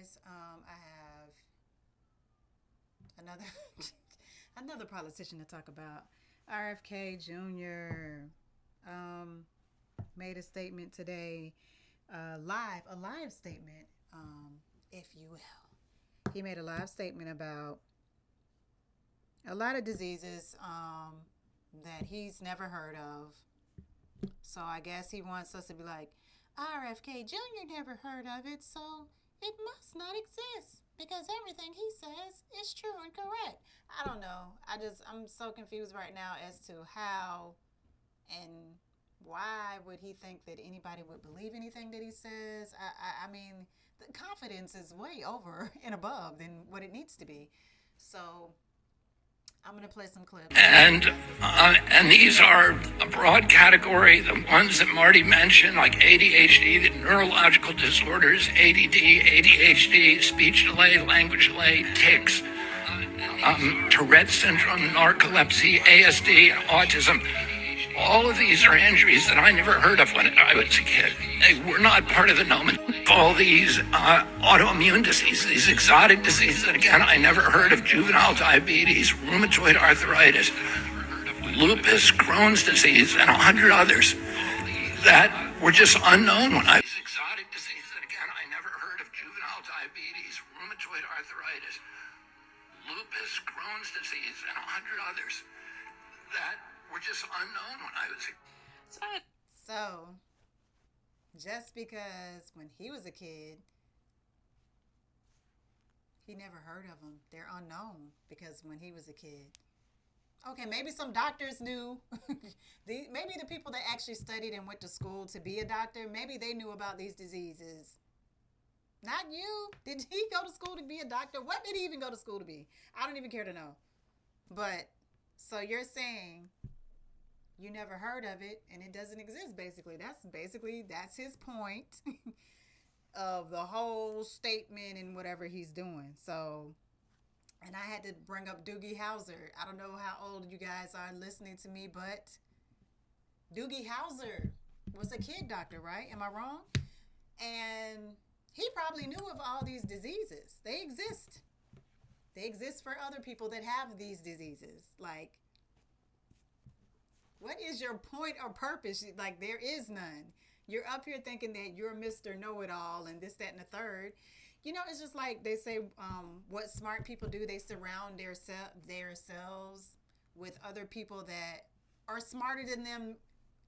guys. I have another another politician to talk about. RFK Jr. Um, made a statement today, a live statement, if you will. He made a live statement about a lot of diseases that he's never heard of. So I guess he wants us to be like, RFK Jr. never heard of it, so it must not exist because everything he says is true and correct. I don't know. I'm so confused right now as to how and why would he think that anybody would believe anything that he says. I mean, the confidence is way over and above than what it needs to be. So I'm gonna play some clips. And these are a broad category. The ones that Marty mentioned, like ADHD, the neurological disorders, ADD, ADHD, speech delay, language delay, tics, Tourette's syndrome, narcolepsy, ASD, and autism. All of these are injuries that I never heard of when I was a kid. They were not part of the nomenclature. All these autoimmune diseases, these exotic diseases, and again, I never heard of juvenile diabetes, rheumatoid arthritis, lupus, Crohn's disease, and 100 others that were just unknown when I was exotic diseases, and again, I never heard of juvenile diabetes, rheumatoid arthritis, lupus, Crohn's disease, and 100 others that were just unknown when I was a kid. So, just because when he was a kid, he never heard of them. They're unknown because when he was a kid. Okay, maybe some doctors knew. Maybe the people that actually studied and went to school to be a doctor, maybe they knew about these diseases. Not you. Did he go to school to be a doctor? What did he even go to school to be? I don't even care to know. But, so you're saying you never heard of it and it doesn't exist, basically. That's his point of the whole statement and whatever he's doing. So, and I had to bring up Doogie Howser. I don't know how old you guys are listening to me, but Doogie Howser was a kid doctor, right? Am I wrong? And he probably knew of all these diseases. They exist. They exist for other people that have these diseases. Like, what is your point or purpose? Like, there is none. You're up here thinking that you're Mr. Know-it-all and this, that, and the third. You know, it's just like they say, what smart people do, they surround themselves with other people that are smarter than them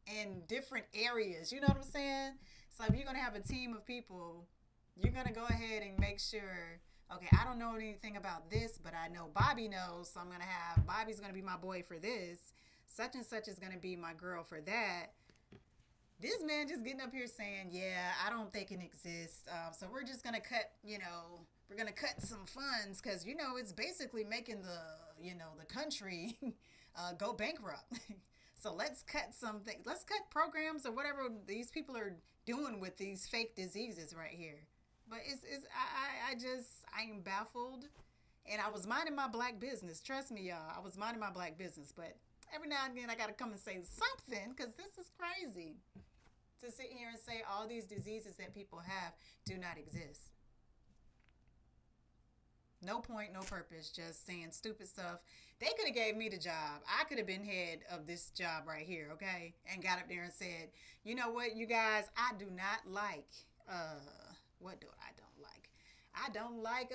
in different areas. You know what I'm saying? So if you're going to have a team of people, you're going to go ahead and make sure, okay, I don't know anything about this, but I know Bobby knows, so Bobby's going to be my boy for this. Such and such is going to be my girl for that. This man just getting up here saying, yeah, I don't think it exists. So we're just going to cut, we're going to cut some funds because, it's basically making the country go bankrupt. So let's cut something. Let's cut programs or whatever these people are doing with these fake diseases right here. But I am baffled. And I was minding my black business. Trust me, y'all. I was minding my black business. But every now and then I got to come and say something because this is crazy. To sit here and say all these diseases that people have do not exist. No point, no purpose, just saying stupid stuff. They could have gave me the job. I could have been head of this job right here, okay? And got up there and said, you know what, you guys, I do not like, what do I don't like? I don't like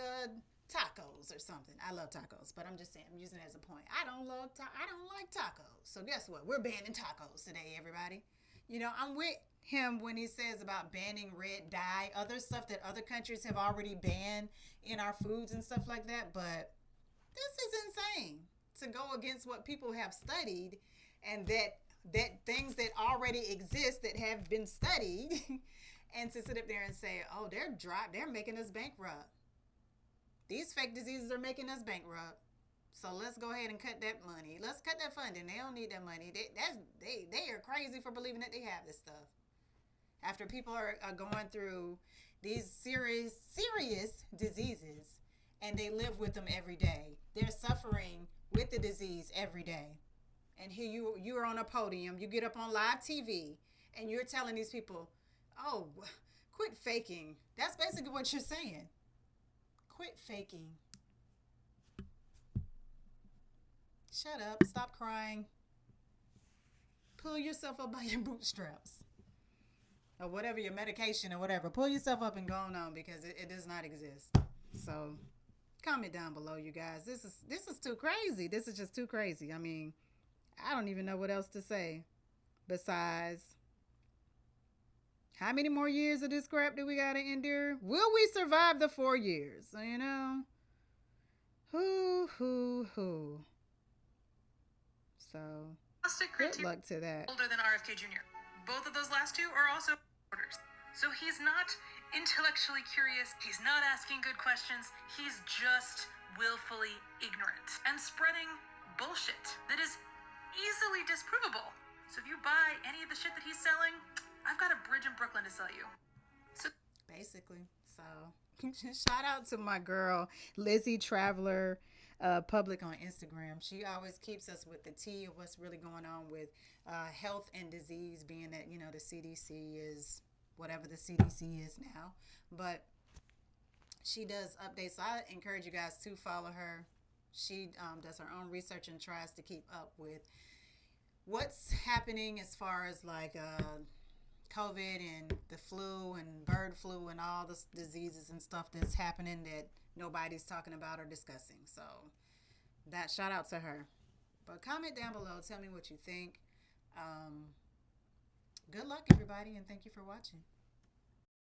tacos or something. I love tacos, but I'm just saying, I'm using it as a point. I don't like tacos. So guess what? We're banning tacos today, everybody. I'm with him when he says about banning red dye, other stuff that other countries have already banned in our foods and stuff like that. But this is insane to go against what people have studied and that things that already exist that have been studied and to sit up there and say, oh, they're making us bankrupt. These fake diseases are making us bankrupt. So let's go ahead and cut that money. Let's cut that funding. They don't need that money. They are crazy for believing that they have this stuff. After people are going through these serious diseases and they live with them every day. They're suffering with the disease every day. And here you are on a podium. You get up on live TV and you're telling these people, oh, quit faking. That's basically what you're saying. Quit faking. Shut up. Stop crying. Pull yourself up by your bootstraps. Or whatever, your medication or whatever. Pull yourself up and go on because it does not exist. So comment down below, you guys. This is too crazy. This is just too crazy. I mean, I don't even know what else to say besides, how many more years of this crap do we gotta endure? Will we survive the 4 years? You know? Who. So, good luck to that. Older than RFK Jr. Both of those last two are also orders. So he's not intellectually curious. He's not asking good questions. He's just willfully ignorant and spreading bullshit that is easily disprovable. So if you buy any of the shit that he's selling, I've got a bridge in Brooklyn to sell you. So basically, so shout out to my girl Lizzie Traveler Public on Instagram. She always keeps us with the tea of what's really going on with health and disease, being that, you know, the CDC is whatever the CDC is now, but she does updates. So I encourage you guys to follow her. She does her own research and tries to keep up with what's happening as far as like COVID and the flu and bird flu and all the diseases and stuff that's happening that nobody's talking about or discussing. So that, shout out to her. But comment down below, tell me what you think. Good luck, everybody, and thank you for watching.